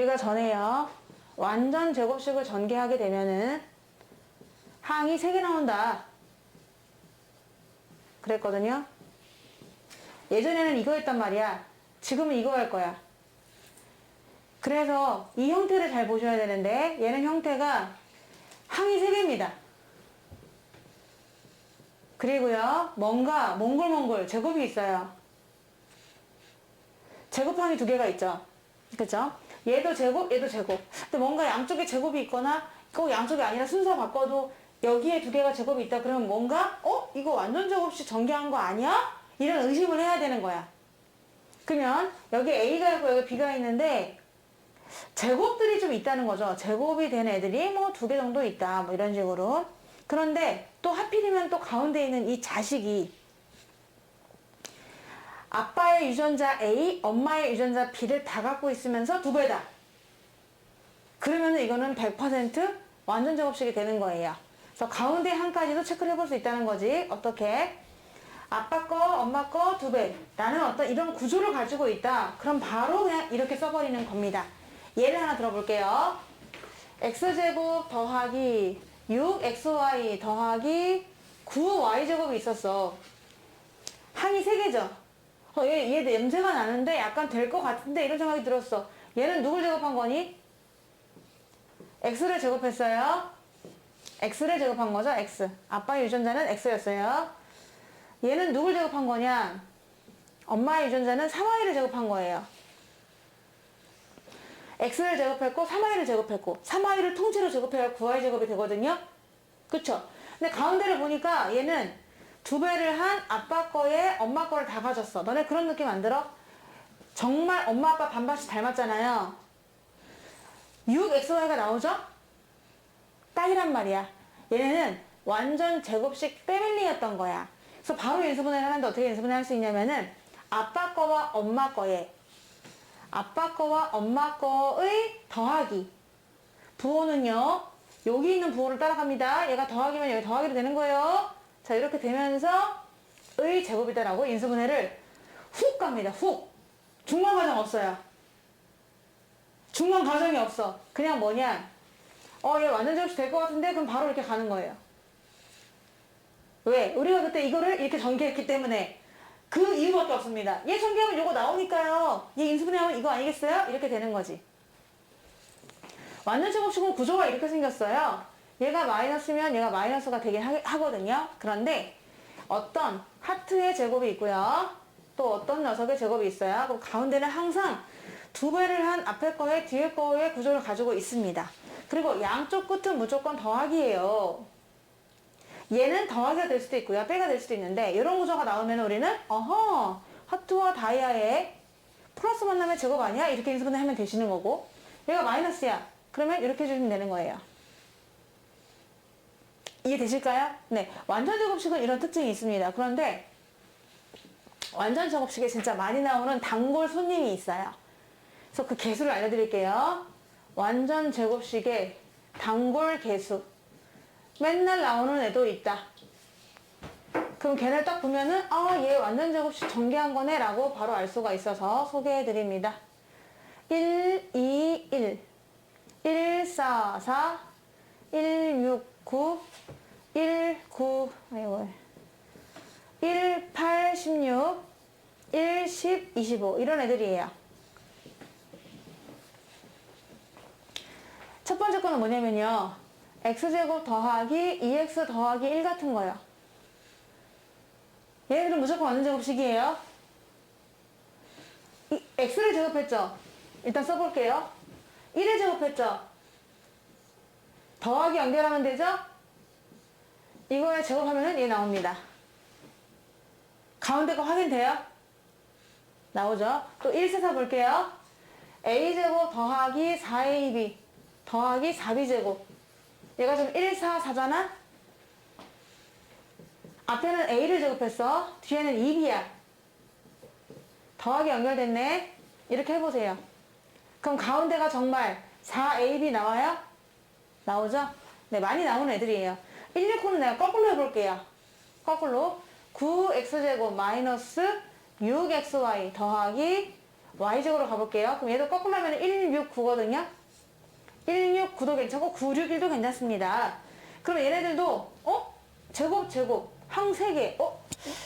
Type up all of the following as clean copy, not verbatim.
우리가 전에요. 완전 제곱식을 전개하게 되면은 항이 3개 나온다. 그랬거든요. 예전에는 이거였단 말이야. 지금은 이거 할 거야. 그래서 이 형태를 잘 보셔야 되는데 얘는 형태가 항이 3개입니다. 그리고요. 뭔가 몽글몽글 제곱이 있어요. 제곱항이 2개가 있죠. 그쵸? 얘도 제곱, 얘도 제곱. 근데 뭔가 양쪽에 제곱이 있거나 꼭 양쪽이 아니라 순서 바꿔도 여기에 2개가 제곱이 있다. 그러면 뭔가 이거 완전 제곱식 전개한 거 아니야? 이런 의심을 해야 되는 거야. 그러면 여기 A가 있고 여기 B가 있는데 제곱들이 좀 있다는 거죠. 제곱이 된 애들이 뭐 2개 정도 있다. 뭐 이런 식으로. 그런데 또 하필이면 또 가운데 있는 이 자식이 아빠의 유전자 A, 엄마의 유전자 B를 다 갖고 있으면서 2배다. 그러면 이거는 100% 완전 제곱식이 되는 거예요. 그래서 가운데 한까지도 체크를 해볼 수 있다는 거지. 어떻게? 아빠 거, 엄마 거 2배. 라는 어떤 이런 구조를 가지고 있다. 그럼 바로 그냥 이렇게 써버리는 겁니다. 예를 하나 들어볼게요. x제곱 더하기 6xy 더하기 9y제곱이 있었어. 항이 3개죠. 얘 냄새가 나는데 약간 될 것 같은데 이런 생각이 들었어. 얘는 누굴 제곱한 거니? x를 제곱했어요. x를 제곱한 거죠. x. 아빠의 유전자는 x였어요. 얘는 누굴 제곱한 거냐? 엄마의 유전자는 3y를 제곱한 거예요. x를 제곱했고 3y를 제곱했고 3y를 통째로 제곱해야 9y 제곱이 되거든요. 그쵸? 근데 가운데를 보니까 얘는 2배를 한 아빠 거에 엄마 거를 다 가졌어. 너네 그런 느낌 안 들어? 정말 엄마 아빠 반반씩 닮았잖아요. 6xy가 나오죠? 딱이란 말이야. 얘네는 완전 제곱식 패밀리였던 거야. 그래서 바로 인수분해를 하는데 어떻게 인수분해 할 수 있냐면은 아빠 거와 엄마 거에 아빠 거와 엄마 거의 더하기. 부호는요. 여기 있는 부호를 따라갑니다. 얘가 더하기면 여기 더하기로 되는 거예요. 자, 이렇게 되면서 의 제곱이다라고 인수분해를 훅 갑니다. 훅. 중간 과정 없어요. 중간 과정이 없어. 그냥 뭐냐. 얘 완전 제곱식 될 것 같은데 그럼 바로 이렇게 가는 거예요. 왜? 우리가 그때 이거를 이렇게 전개했기 때문에 그 이유밖에 없습니다. 얘 전개하면 이거 나오니까요. 얘 인수분해하면 이거 아니겠어요? 이렇게 되는 거지. 완전 제곱식은 구조가 이렇게 생겼어요. 얘가 마이너스면 얘가 마이너스가 되긴 하거든요. 그런데 어떤 하트의 제곱이 있고요. 또 어떤 녀석의 제곱이 있어요. 그 가운데는 항상 2배를 한 앞에 거에 뒤에 거의 구조를 가지고 있습니다. 그리고 양쪽 끝은 무조건 더하기예요. 얘는 더하기가 될 수도 있고요. 빼가 될 수도 있는데 이런 구조가 나오면 우리는 하트와 다이아의 플러스 만남의 제곱 아니야? 이렇게 인수분해 하면 되시는 거고 얘가 마이너스야. 그러면 이렇게 해주시면 되는 거예요. 이해되실까요? 네. 완전 제곱식은 이런 특징이 있습니다. 그런데 완전 제곱식에 진짜 많이 나오는 단골 손님이 있어요. 그래서 그 개수를 알려드릴게요. 완전 제곱식의 단골 개수. 맨날 나오는 애도 있다. 그럼 걔를 딱 보면은 얘 완전 제곱식 전개한 거네 라고 바로 알 수가 있어서 소개해드립니다. 1, 2, 1 1, 4, 4 1, 6, 9 1, 9 1, 8, 16 1, 10, 25 이런 애들이에요. 첫 번째 거는 뭐냐면요. x제곱 더하기 2x 더하기 1 같은 거예요. 얘네들은 무조건 완전 제곱식이에요. x를 제곱했죠. 일단 써볼게요. 1을 제곱했죠. 더하기 연결하면 되죠. 이거에 제곱하면 얘 나옵니다. 가운데 거 확인돼요? 나오죠. 또 1, 4, 4 볼게요. a제곱 더하기 4ab 더하기 4b제곱. 얘가 지금 1, 4, 4잖아? 앞에는 a를 제곱했어. 뒤에는 2b야. 더하기 연결됐네. 이렇게 해보세요. 그럼 가운데가 정말 4ab 나와요? 나오죠? 네, 많이 나오는 애들이에요. 169는 내가 거꾸로 해볼게요. 거꾸로 9x제곱 마이너스 6xy 더하기 y제곱으로 가볼게요. 그럼 얘도 거꾸로 하면 169거든요. 169도 괜찮고 961도 괜찮습니다. 그럼 얘네들도 제곱 항 3개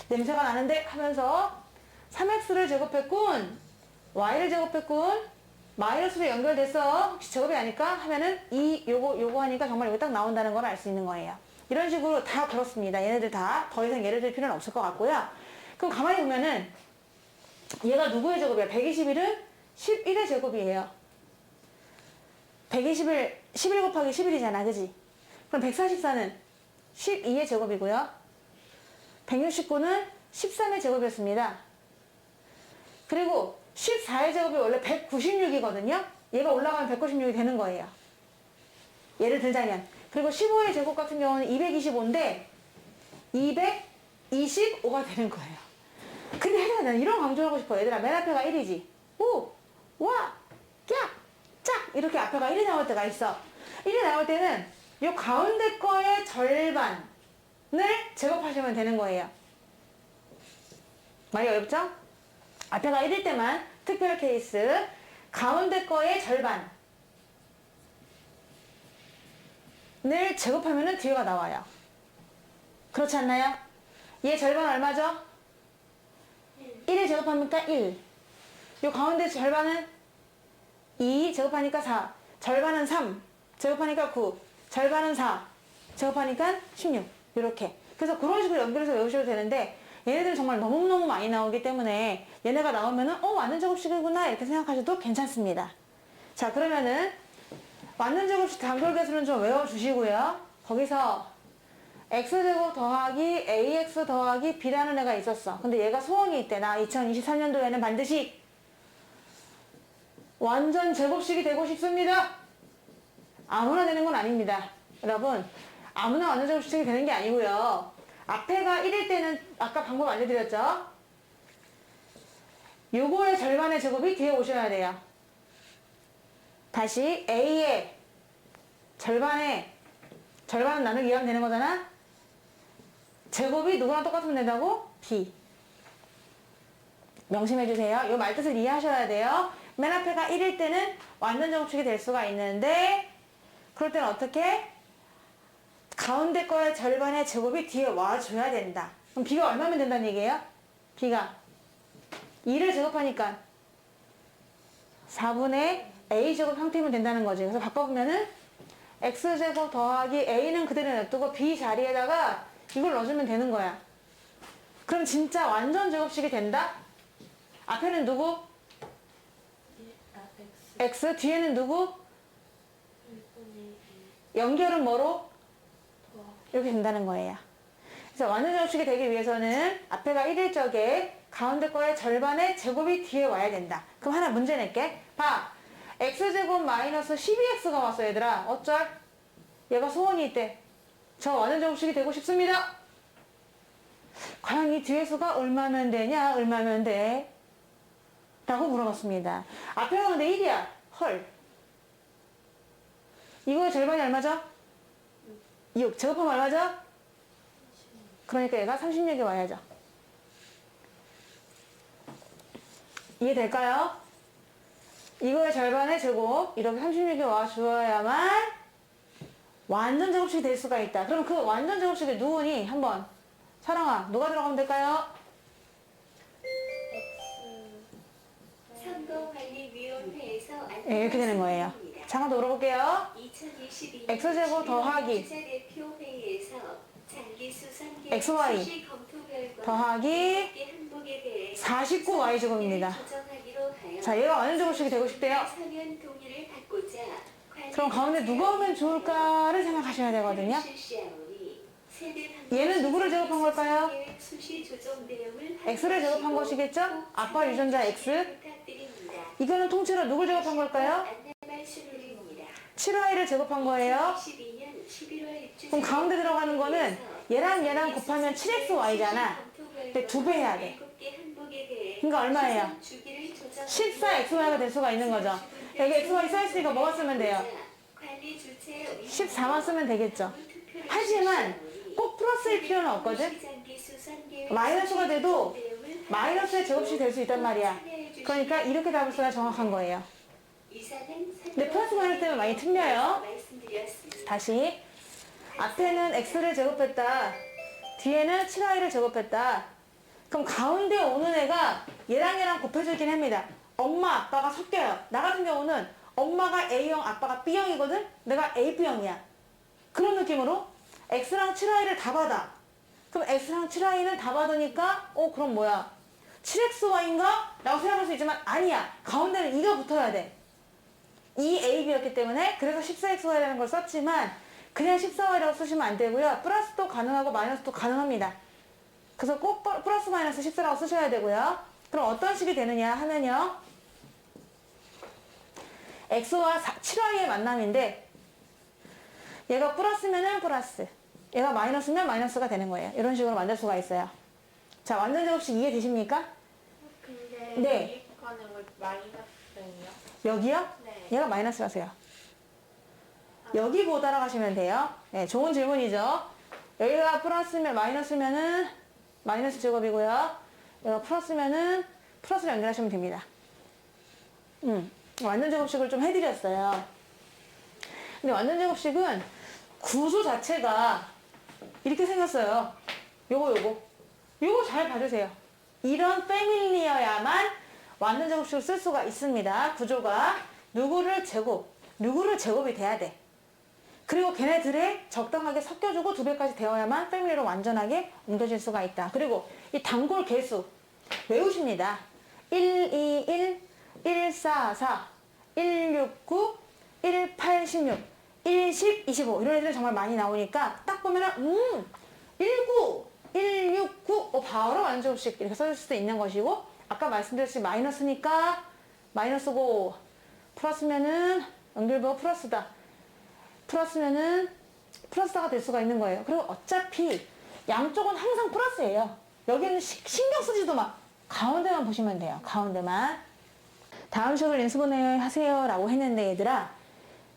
냄새가 나는데 하면서 3x를 제곱했군, y를 제곱했군, 마이너스로 연결됐어. 혹시 제곱이 아닐까? 하면은 요거 하니까 정말 이거 딱 나온다는 걸 알 수 있는 거예요. 이런 식으로 다 그렇습니다. 얘네들 다 더 이상 예를 들 필요는 없을 것 같고요. 그럼 가만히 보면은 얘가 누구의 제곱이야? 121은 11의 제곱이에요. 121, 11 곱하기 11이잖아. 그지? 그럼 144는 12의 제곱이고요. 169는 13의 제곱이었습니다. 그리고 14의 제곱이 원래 196이거든요. 얘가 올라가면 196이 되는 거예요. 예를 들자면. 그리고 15의 제곱 같은 경우는 225인데 225가 되는 거예요. 근데 나는 이런 강조를 하고 싶어. 얘들아, 맨 앞에가 1이지. 오, 와, 깍, 짝 이렇게 앞에가 1이 나올 때가 있어. 1이 나올 때는 요 가운데 거의 절반을 제곱하시면 되는 거예요. 많이 어렵죠? 앞에가 1일 때만 특별 케이스, 가운데 거의 절반을 제곱하면 뒤에가 나와요. 그렇지 않나요? 얘 절반 얼마죠? 1에 제곱하니까 1. 요 가운데 절반은 2 제곱하니까 4. 절반은 3 제곱하니까 9. 절반은 4 제곱하니까 16. 이렇게. 그래서 그런 식으로 연결해서 외우셔도 되는데 얘네들은 정말 너무너무 많이 나오기 때문에 얘네가 나오면은 완전 제곱식이구나 이렇게 생각하셔도 괜찮습니다. 자, 그러면은 완전 제곱식 단골계수는 좀 외워주시고요. 거기서 x제곱 더하기 ax 더하기 b라는 애가 있었어. 근데 얘가 소원이 있대. 나 2023년도에는 반드시 완전 제곱식이 되고 싶습니다. 아무나 되는 건 아닙니다. 여러분, 아무나 완전 제곱식이 되는 게 아니고요. 앞에가 1일 때는 아까 방법 알려드렸죠? 요거의 절반의 제곱이 뒤에 오셔야 돼요. 다시 a의 절반은 나누기 2하면 되는 거잖아? 제곱이 누구랑 똑같으면 된다고? b. 명심해주세요. 요 말뜻을 이해하셔야 돼요. 맨 앞에가 1일 때는 완전 제곱식이 될 수가 있는데 그럴 때는 어떻게? 가운데 거의 절반의 제곱이 뒤에 와줘야 된다. 그럼 b가 얼마면 된다는 얘기예요? b가 2를 제곱하니까 4분의 a제곱 형태면 된다는 거지. 그래서 바꿔보면은 x제곱 더하기 a는 그대로 냅두고 b 자리에다가 이걸 넣어주면 되는 거야. 그럼 진짜 완전 제곱식이 된다? 앞에는 누구? x, 뒤에는 누구? 연결은 뭐로? 이렇게 된다는 거예요. 그래서 완전 제곱식이 되기 위해서는 앞에가 1일 적에 가운데 거의 절반의 제곱이 뒤에 와야 된다. 그럼 하나 문제 낼게. 봐. x제곱 마이너스 12x가 왔어, 얘들아. 어쩔? 얘가 소원이 있대. 저 완전 제곱식이 되고 싶습니다. 과연 이 뒤의 수가 얼마면 되냐? 얼마면 돼? 라고 물어봤습니다. 앞에가 근데 1이야. 헐. 이거의 절반이 얼마죠? 6. 제곱하면 얼마죠? 그러니까 얘가 36이 와야죠. 이해될까요? 이거의 절반의 제곱, 이렇게 36이 와주어야만 완전 제곱식이 될 수가 있다. 그럼 그 완전 제곱식이 누구니? 한번. 사랑아, 누가 들어가면 될까요? 선거관리위원회에서 네, 이렇게 되는 거예요. 잠깐 더 물어볼게요. 2022 x제곱 더하기 기자대표회의에서 장기수산계 XY 수시 검토 결과 더하기 항목에 대해 49y제곱입니다. 조정하기로 하여 자, 얘가 완전 제곱식이 되고 싶대요. 사면 동의를 받고자 그럼 가운데 누가 오면 좋을까를 생각하셔야 되거든요. 실시하오니 얘는 누구를 제곱한 걸까요? 수시 조정 내용을 x를 제곱한 것이겠죠? 아빠 유전자 x. 부탁드립니다. 이거는 통째로 누굴 제곱한 걸까요? 안내 말씀드립니다. 7y를 제곱한 거예요. 2022년 11월 입주 그럼 가운데 들어가는 거는 얘랑 곱하면 7xy잖아. 근데 2배 해야 돼. 그러니까 얼마예요? 14xy가 될 수가 있는 거죠. 여기 xy 써있으니까 뭐가 쓰면 돼요? 14만 쓰면 되겠죠. 하지만 꼭 플러스일 필요는 없거든. 마이너스가 돼도 마이너스의 제곱식이 될 수 있단 말이야. 그러니까 이렇게 답을 써야 정확한 거예요. 근데 플러스 마이너스 때문에 많이 틀려요. 말씀드렸습니다. 다시 앞에는 x를 제곱했다. 뒤에는 7i를 제곱했다. 그럼 가운데 오는 애가 얘랑 곱해주긴 합니다. 엄마, 아빠가 섞여요. 나 같은 경우는 엄마가 A형, 아빠가 B형이거든? 내가 AB형이야. 그런 느낌으로 x랑 7i를 다 받아. 그럼 x랑 7i는 다 받으니까 그럼 뭐야? 7xy인가? 라고 생각할 수 있지만 아니야. 가운데는 2가 붙어야 돼. 2ab였기 때문에 그래서 14xy라는 걸 썼지만 그냥 14y라고 쓰시면 안 되고요. 플러스도 가능하고 마이너스도 가능합니다. 그래서 꼭 플러스 마이너스 14라고 쓰셔야 되고요. 그럼 어떤 식이 되느냐 하면요. x와 7y의 만남인데 얘가 플러스면은 플러스, 얘가 마이너스면 마이너스가 되는 거예요. 이런 식으로 만들 수가 있어요. 자, 완전 제곱식 이해되십니까? 근데 네. 이입하는 걸 마이너스는요? 여기요? 네. 얘가 마이너스라서요. 여기 보다라 가시면 돼요. 네, 좋은 질문이죠. 여기가 플러스면 마이너스면은 마이너스 제곱이고요. 여기가 플러스면은 플러스를 연결하시면 됩니다. 완전 제곱식을 좀 해드렸어요. 근데 완전 제곱식은 구조 자체가 이렇게 생겼어요. 요거 잘 봐주세요. 이런 패밀리여야만 완전 제곱식을 쓸 수가 있습니다. 구조가 누구를 제곱이 돼야 돼. 그리고 걔네들의 적당하게 섞여주고 두 배까지 되어야만 패밀리로 완전하게 옮겨질 수가 있다. 그리고 이 단골 개수 외우십니다. 121, 144, 169, 1816, 10, 25 이런 애들은 정말 많이 나오니까 딱 보면은 19, 169 바로 완전 제곱식 이렇게 써줄 수도 있는 것이고 아까 말씀드렸듯이 마이너스니까 마이너스고 플러스면은 연결부호 플러스다. 플러스면은 플러스가 될 수가 있는 거예요. 그리고 어차피 양쪽은 항상 플러스예요. 여기는 신경 쓰지도 마. 가운데만 보시면 돼요. 가운데만. 다음 식을 인수분해 하세요 라고 했는데 얘들아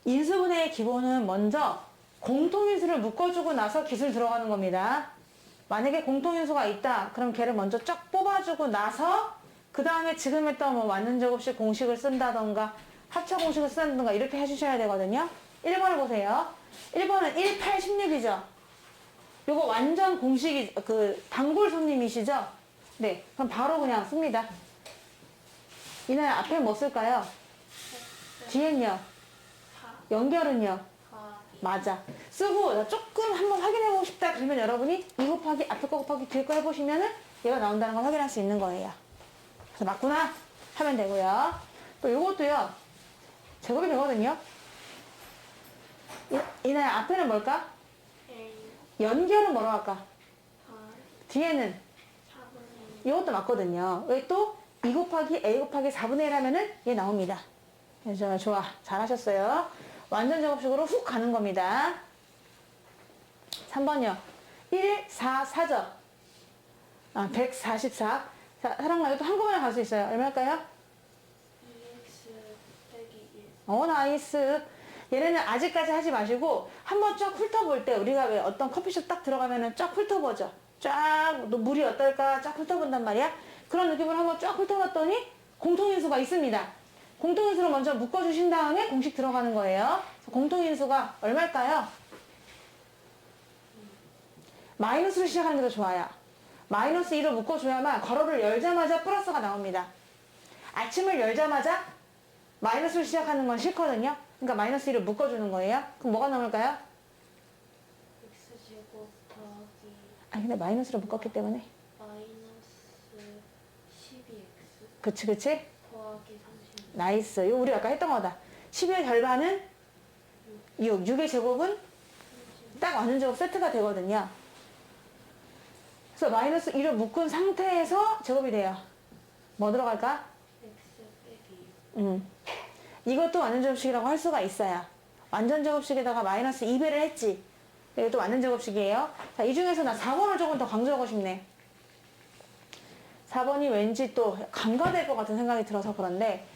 인수분해의 기본은 먼저 공통인수를 묶어주고 나서 기술 들어가는 겁니다. 만약에 공통인수가 있다 그럼 걔를 먼저 쫙 뽑아주고 나서 그 다음에 지금 했던 뭐 완전 제곱식 공식을 쓴다던가 합차 공식을 쓴다던가 이렇게 해주셔야 되거든요. 1번을 보세요. 1번은 1, 8, 16이죠. 요거 완전 공식이 단골 손님이시죠? 네, 그럼 바로 그냥 씁니다. 이날 앞에 뭐 쓸까요? 뒤엔요? 연결은요? 맞아. 쓰고 나 조금 한번 확인해보고 싶다 그러면 여러분이 2 곱하기 앞에 거 곱하기 뒤에 거 해보시면은 얘가 나온다는 걸 확인할 수 있는 거예요. 그래서 맞구나 하면 되고요. 또 요것도요. 제곱이 되거든요. 이날 앞에는 뭘까? 연결은 뭐로 할까? 뒤에는 이것도 맞거든요. 왜 또 2 곱하기 a 곱하기 4분의 1 하면은 얘 나옵니다. 그래서 좋아. 잘하셨어요. 완전 제곱식으로 훅 가는 겁니다. 3번이요. 1, 4, 4죠. 144. 자, 사랑나요. 또 한꺼번에 갈 수 있어요. 얼마일까요? 2x 빼기 1. 나이스. 얘네는 아직까지 하지 마시고 한번 쫙 훑어볼 때 우리가 왜 어떤 커피숍 딱 들어가면은 쫙 훑어보죠. 쫙 물이 어떨까 쫙 훑어본단 말이야. 그런 느낌으로 한번 쫙 훑어봤더니 공통인수가 있습니다. 공통인수를 먼저 묶어주신 다음에 공식 들어가는 거예요. 공통인수가 얼마일까요? 마이너스로 시작하는 게 더 좋아요. 마이너스 2를 묶어줘야만 괄호를 열자마자 플러스가 나옵니다. 아침을 열자마자 마이너스로 시작하는 건 싫거든요. 그러니까 마이너스 2를 묶어주는 거예요. 그럼 뭐가 나올까요? x제곱 더하기 근데 마이너스로 묶었기 때문에. 마이너스 12x 그치. 더하기 30. 나이스. 이거 우리 아까 했던 거다. 10의 절반은 6. 6의 제곱은 딱 완전 제곱 세트가 되거든요. 그래서 마이너스 2를 묶은 상태에서 제곱이 돼요. 뭐 들어갈까? x 빼기 6. 이것도 완전 제곱식이라고 할 수가 있어요. 완전 제곱식에다가 마이너스 2배를 했지. 이것도 완전 제곱식이에요. 자, 이 중에서 나 4번을 조금 더 강조하고 싶네. 4번이 왠지 또 간과될 것 같은 생각이 들어서 그런데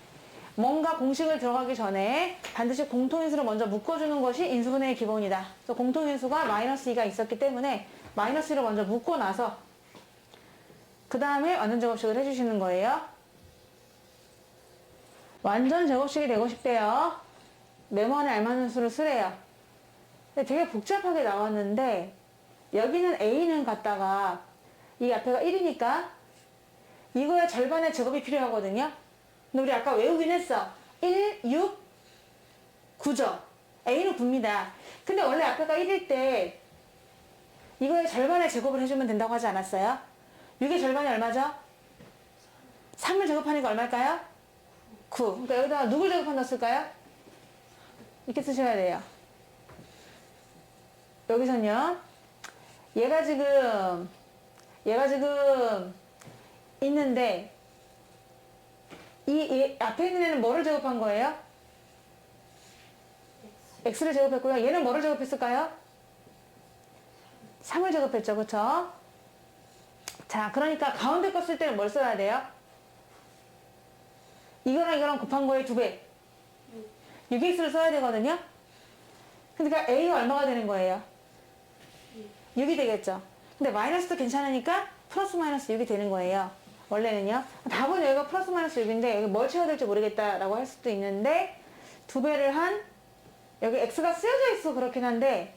뭔가 공식을 들어가기 전에 반드시 공통인수를 먼저 묶어주는 것이 인수분해의 기본이다. 그래서 공통인수가 마이너스 2가 있었기 때문에 마이너스 2를 먼저 묶고 나서 그 다음에 완전 제곱식을 해주시는 거예요. 완전 제곱식이 되고 싶대요. 네모안에 알맞는 수를 쓰래요. 근데 되게 복잡하게 나왔는데 여기는 A는 갖다가 이 앞에가 1이니까 이거의 절반의 제곱이 필요하거든요. 근데 우리 아까 외우긴 했어. 1, 6, 9죠. A는 9입니다. 근데 원래 앞에가 1일 때 이거의 절반의 제곱을 해주면 된다고 하지 않았어요? 6의 절반이 얼마죠? 3을 제곱하니까 얼마일까요? 9. 그러니까 여기다가 누굴 제곱한다 쓸까요? 이렇게 쓰셔야 돼요. 여기서는요. 얘가 지금 있는데 이 앞에 있는 애는 뭐를 제곱한 거예요? x를 제곱했고요. 얘는 뭐를 제곱했을까요? 3을 제곱했죠. 그쵸? 자, 그러니까 가운데 거 쓸 때는 뭘 써야 돼요? 이거랑 곱한 거의 2배. 6x를 써야 되거든요. 그러니까 a가 얼마가 되는 거예요? 6이 되겠죠. 근데 마이너스도 괜찮으니까 플러스 마이너스 6이 되는 거예요. 원래는요. 답은 여기가 플러스 마이너스 6인데 여기 뭘 채워야 될지 모르겠다라고 할 수도 있는데 2배를 한 여기 x가 쓰여져 있어 그렇긴 한데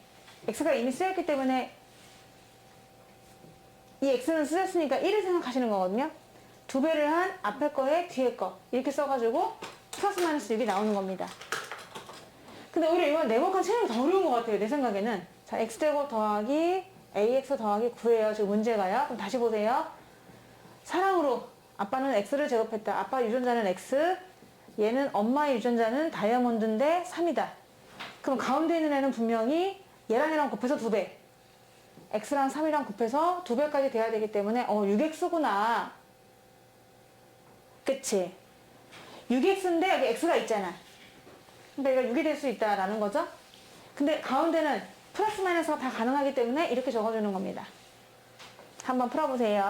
x가 이미 쓰였기 때문에 이 x는 쓰였으니까 1을 생각하시는 거거든요. 2배를 한 앞에 거에 뒤에 거 이렇게 써가지고 플러스 마이너스 6이 나오는 겁니다. 근데 오히려 이건 네모칸 채우는 게 더 어려운 것 같아요. 내 생각에는. 자, x제곱 더하기 ax 더하기 9예요. 지금 문제가요. 그럼 다시 보세요. 사랑으로 아빠는 x를 제곱했다. 아빠 유전자는 x, 얘는 엄마의 유전자는 다이아몬드인데 3이다. 그럼 가운데 있는 애는 분명히 얘랑 얘랑 곱해서 2배. x랑 3이랑 곱해서 2배까지 돼야 되기 때문에 6x구나. 그치? 6x인데 여기 x가 있잖아. 그러니까 이거 6이 될 수 있다라는 거죠. 근데 가운데는 플러스 마이너스가 다 가능하기 때문에 이렇게 적어주는 겁니다. 한번 풀어보세요.